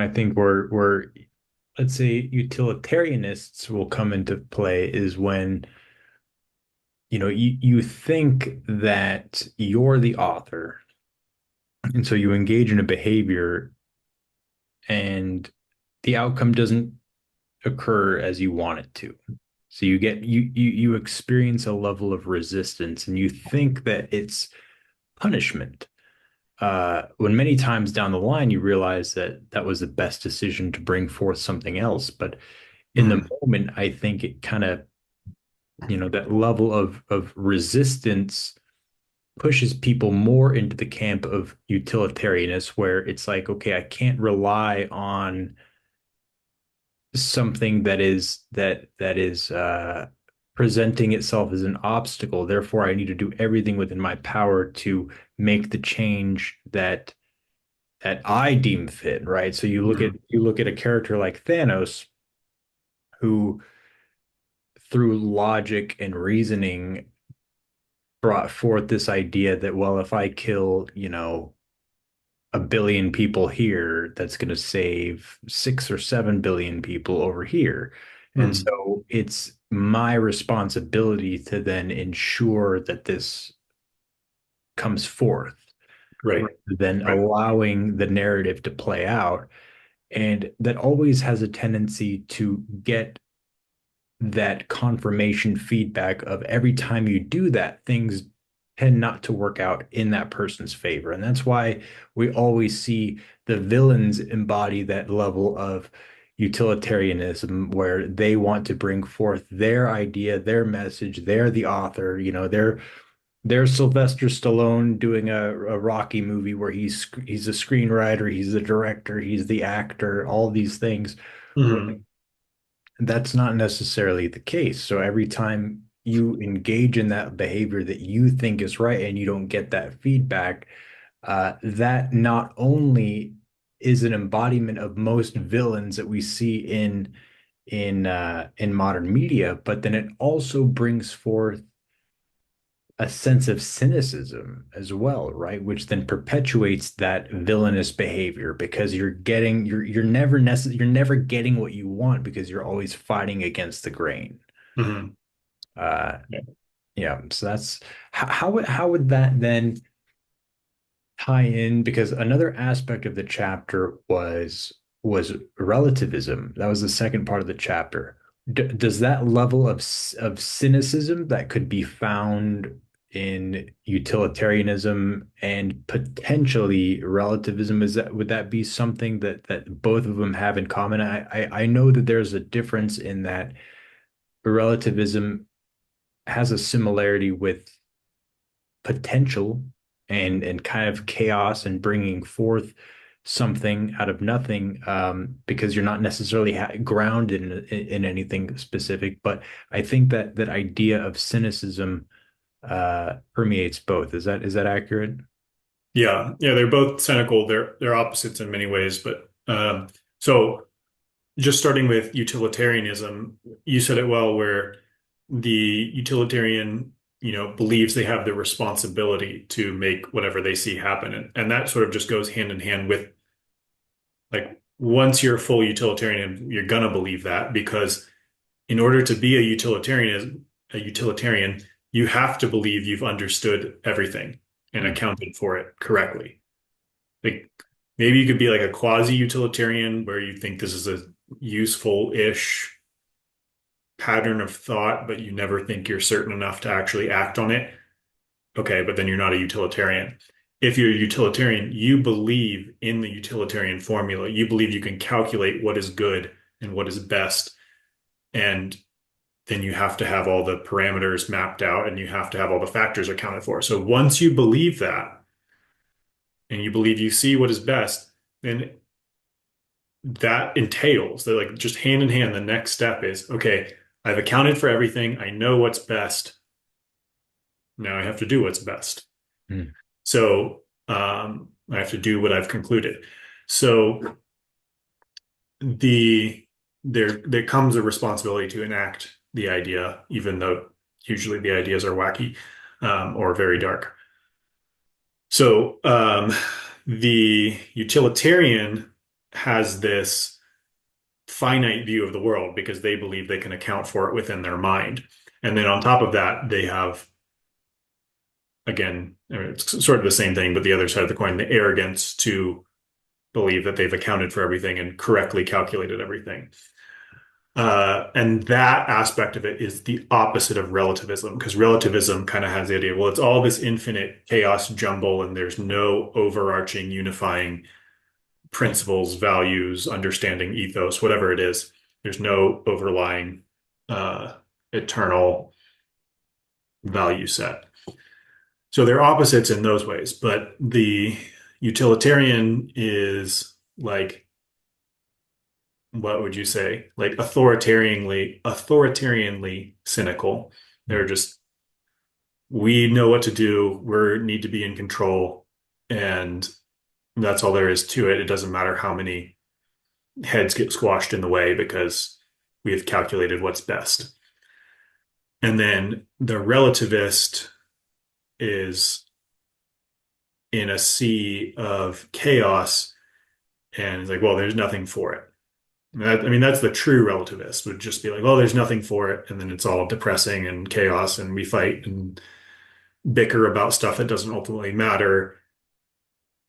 I think where let's say utilitarianists will come into play is when you think that you're the author, and so you engage in a behavior and the outcome doesn't occur as you want it to. So you experience a level of resistance and you think that it's punishment. When many times down the line you realize that that was the best decision to bring forth something else. But in the Mhm. moment, I think it kind of, that level of resistance pushes people more into the camp of utilitarianists, where it's like, okay, I can't rely on something that is presenting itself as an obstacle. Therefore, I need to do everything within my power to make the change that I deem fit, right? So Mhm. you look at a character like Thanos, who through logic and reasoning brought forth this idea that, well, if I kill, 1 billion people here, that's going to save 6 or 7 billion people over here. And Mhm. so it's my responsibility to then ensure that this comes forth, Right. rather than Right. allowing the narrative to play out. And that always has a tendency to get that confirmation feedback of every time you do that, things tend not to work out in that person's favor. And that's why we always see the villains embody that level of utilitarianism where they want to bring forth their idea, their message. They're the author, they're Sylvester Stallone doing a Rocky movie where he's a screenwriter, he's the director, he's the actor, all these things. Mhm. That's not necessarily the case. So every time you engage in that behavior that you think is right and you don't get that feedback, that not only is an embodiment of most villains that we see in modern media, but then it also brings forth a sense of cynicism as well, right? Which then perpetuates that villainous behavior because you're never getting what you want because you're always fighting against the grain. Mhm. Uh, Yeah. yeah, so that's how would that then tie in? Because another aspect of the chapter was relativism. That was the second part of the chapter. Does that level of cynicism that could be found in utilitarianism and potentially relativism, is that would that be something that both of them have in common? I know that there's a difference in that relativism has a similarity with potential and kind of chaos and bringing forth something out of nothing, because you're not necessarily grounded in anything specific. But I think that that idea of cynicism permeates both. Is that accurate? Yeah. Yeah. They're both cynical. They're opposites in many ways, but so just starting with utilitarianism, you said it well, where the utilitarian, believes they have the responsibility to make whatever they see happen, and that sort of just goes hand in hand with, like, once you're a full utilitarian, you're gonna believe that because in order to be a utilitarian, you have to believe you've understood everything and Mm. accounted for it correctly. Like, maybe you could be like a quasi-utilitarian where you think this is a useful-ish pattern of thought, but you never think you're certain enough to actually act on it. Okay, but then you're not a utilitarian. If you're a utilitarian, you believe in the utilitarian formula. You believe you can calculate what is good and what is best, and then you have to have all the parameters mapped out and you have to have all the factors accounted for. So once you believe that and you believe you see what is best, then that entails that, like, just hand in hand, the next step is, okay, I've accounted for everything. I know what's best. Now I have to do what's best. Mm. So I have to do what I've concluded. So the there comes a responsibility to enact the idea, even though usually the ideas are wacky, or very dark. So the utilitarian has this finite view of the world because they believe they can account for it within their mind. And then on top of that, they have, again, I mean, it's sort of the same thing, but the other side of the coin, the arrogance to believe that they've accounted for everything and correctly calculated everything. And that aspect of it is the opposite of relativism, because relativism kind of has the idea, well, it's all this infinite chaos jumble, and there's no overarching unifying principles, values, understanding, ethos, whatever it is. There's no overlying uh, eternal value set. So they're opposites in those ways, but the utilitarian is like, what would you say? Like authoritarianly cynical. They're just, we know what to do. We need to be in control, and that's all there is to it. It doesn't matter how many heads get squashed in the way because we have calculated what's best. And then the relativist is in a sea of chaos, and it's like, well, there's nothing for it. I mean, that's the true relativist would just be like, well, there's nothing for it. And then it's all depressing and chaos, and we fight and bicker about stuff that doesn't ultimately matter.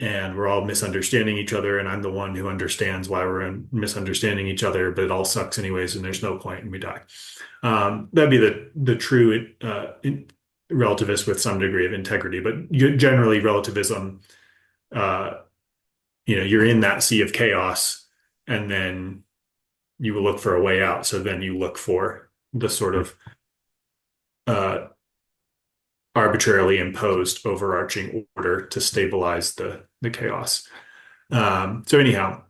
And we're all misunderstanding each other. And I'm the one who understands why we're misunderstanding each other, but it all sucks anyways. And there's no point, and we die. That'd be the true relativist with some degree of integrity. But generally, relativism, uh, you're in that sea of chaos, and then you will look for a way out. So then you look for the sort of uh, arbitrarily imposed overarching order to stabilize the chaos. So anyhow,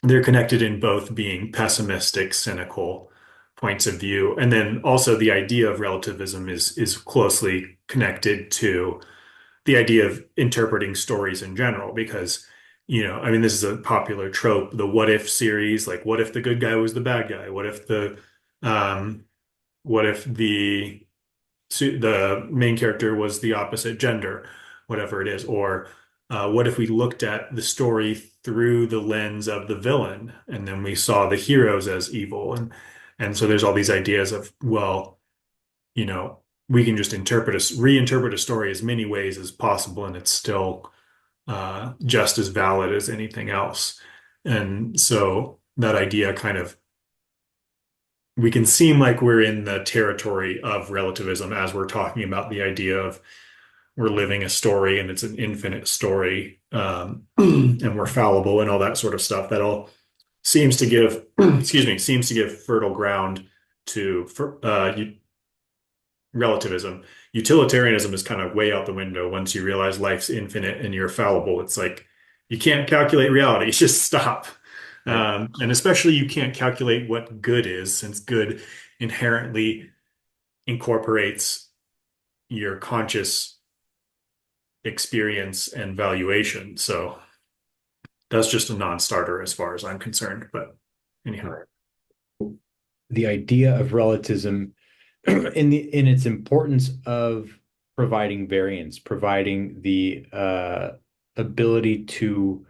they're connected in both being pessimistic, cynical points of view, and then also the idea of relativism is closely connected to the idea of interpreting stories in general, because I mean, this is a popular trope, the what if series, like what if the good guy was the bad guy? Um, what if the main character was the opposite gender, whatever it is, or what if we looked at the story through the lens of the villain, and then we saw the heroes as evil, and so there's all these ideas of, well, you know, we can just reinterpret a story as many ways as possible, and it's still just as valid as anything else. And so that idea kind of, we can seem like we're in the territory of relativism as we're talking about the idea of we're living a story and it's an infinite story, and we're fallible and all that sort of stuff. That all seems to give, excuse me, seems to give fertile ground to relativism. Utilitarianism is kind of way out the window once you realize life's infinite and you're fallible. It's like you can't calculate reality. Just stop. Right. And especially you can't calculate what good is, since good inherently incorporates your conscious experience and valuation. So that's just a non-starter as far as I'm concerned. But anyhow. Right. The idea of relativism in its importance of providing variance, providing the ability to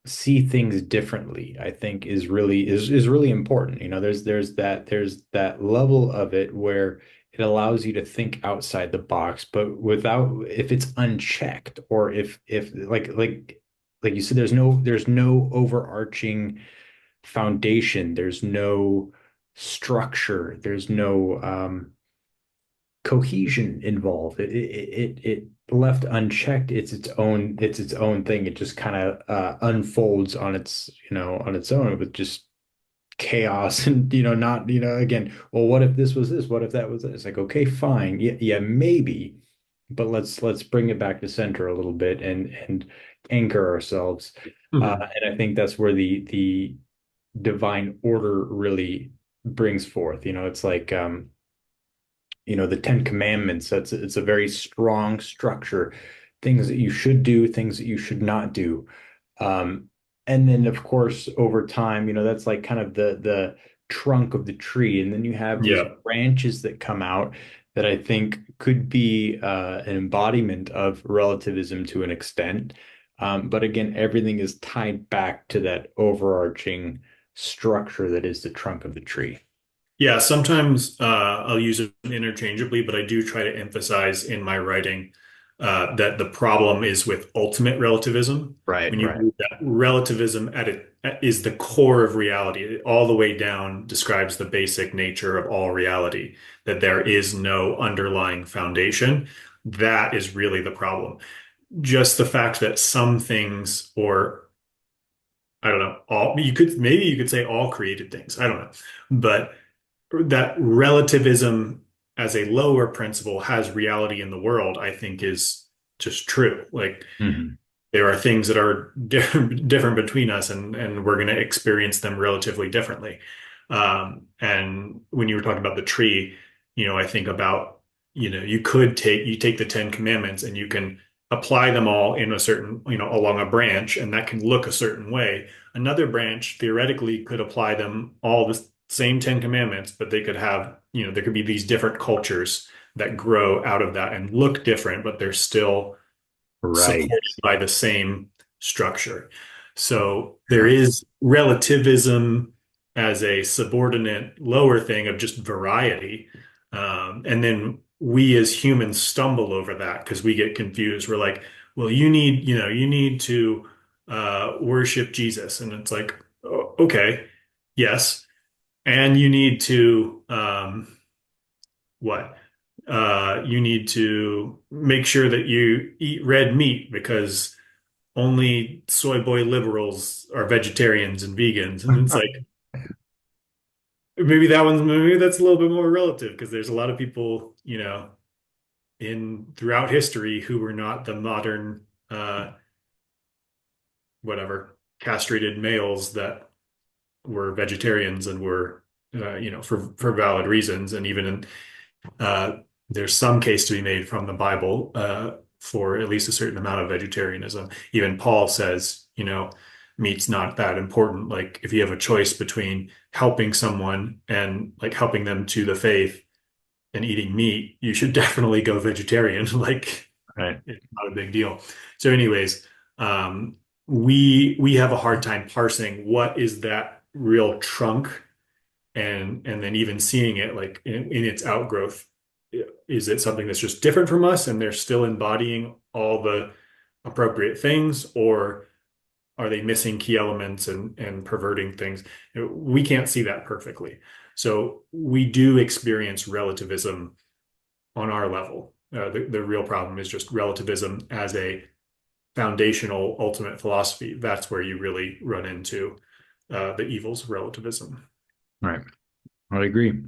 see things differently, I think is really important. There's that level of it where it allows you to think outside the box, but without, if it's unchecked, or if like you said, there's no overarching foundation, there's no structure, there's no cohesion involved. It left unchecked, it's its own thing. It just kind of unfolds on its own, with just chaos and not again, well, what if this was this, what if that was this? Like, okay, fine, yeah, yeah, maybe, but let's bring it back to center a little bit and anchor ourselves. Mhm. And I think that's where the divine order really brings forth. It's like the Ten Commandments. It's a very strong structure. Things that you should do, things that you should not do. Um, and then of course over time, that's like kind of the trunk of the tree. And then you have these Yeah. branches that come out that I think could be an embodiment of relativism to an extent. But again, everything is tied back to that overarching structure that is the trunk of the tree. Yeah, sometimes I'll use it interchangeably, but I do try to emphasize in my writing that the problem is with ultimate relativism. Right, When you right. believe that relativism is the core of reality, all the way down describes the basic nature of all reality, that there is no underlying foundation. That is really the problem. Just the fact that some things, or I don't know, all you could maybe you could say all created things. I don't know, but that relativism as a lower principle has reality in the world, I think is just true. Like Hmm. there are things that are different between us, and we're going to experience them relatively differently. And when you were talking about the tree, I think about, you take the Ten Commandments and you can apply them all in a certain, along a branch, and that can look a certain way. Another branch theoretically could apply them all the same Ten Commandments, but they could have, there could be these different cultures that grow out of that and look different, but they're still Right. supported by the same structure. So there is relativism as a subordinate lower thing of just variety. And then we as humans stumble over that because we get confused. We're like, well, you need to worship Jesus. And it's like, oh, okay, yes. And you need to, what? You need to make sure that you eat red meat because only soy boy liberals are vegetarians and vegans. And it's like, maybe that's a little bit more relative because there's a lot of people, in throughout history who were not the modern, whatever, castrated males that were vegetarians and were, for valid reasons. And even in, Uh, there's some case to be made from the Bible for at least a certain amount of vegetarianism. Even Paul says, meat's not that important. Like if you have a choice between helping someone and like helping them to the faith and eating meat, you should definitely go vegetarian. Like Right. it's not a big deal. So, anyways, we have a hard time parsing what is that real trunk and then even seeing it like in its outgrowth, is it something that's just different from us and they're still embodying all the appropriate things, or are they missing key elements and perverting things? We can't see that perfectly. So we do experience relativism on our level. The real problem is just relativism as a foundational ultimate philosophy. That's where you really run into the evils of relativism. Right. I agree.